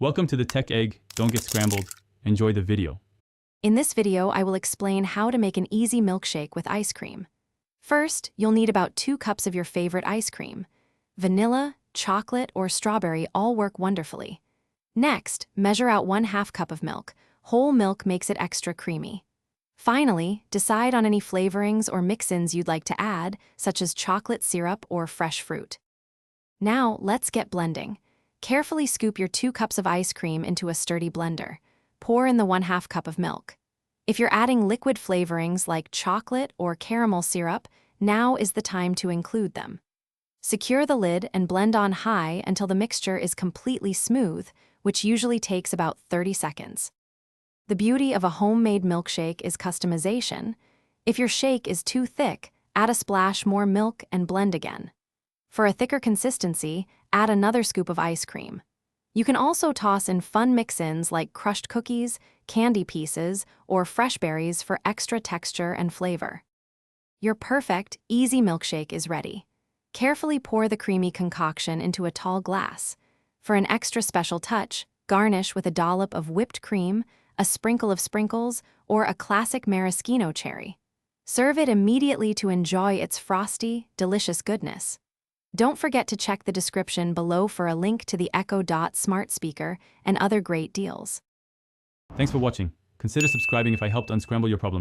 Welcome to the Tech Egg. Don't get scrambled. Enjoy the video. In this video, I will explain how to make an easy milkshake with ice cream. First, you'll need about 2 cups of your favorite ice cream. Vanilla, chocolate, or strawberry all work wonderfully. Next, measure out 1/2 cup of milk. Whole milk makes it extra creamy. Finally, decide on any flavorings or mix-ins you'd like to add, such as chocolate syrup or fresh fruit. Now, let's get blending. Carefully scoop your 2 cups of ice cream into a sturdy blender. Pour in the 1/2 cup of milk. If you're adding liquid flavorings like chocolate or caramel syrup, now is the time to include them. Secure the lid and blend on high until the mixture is completely smooth, which usually takes about 30 seconds. The beauty of a homemade milkshake is customization. If your shake is too thick, add a splash more milk and blend again. For a thicker consistency, add another scoop of ice cream. You can also toss in fun mix-ins like crushed cookies, candy pieces, or fresh berries for extra texture and flavor. Your perfect, easy milkshake is ready. Carefully pour the creamy concoction into a tall glass. For an extra special touch, garnish with a dollop of whipped cream, a sprinkle of sprinkles, or a classic maraschino cherry. Serve it immediately to enjoy its frosty, delicious goodness. Don't forget to check the description below for a link to the Echo Dot smart speaker and other great deals. Thanks for watching. Consider subscribing if I helped unscramble your problems.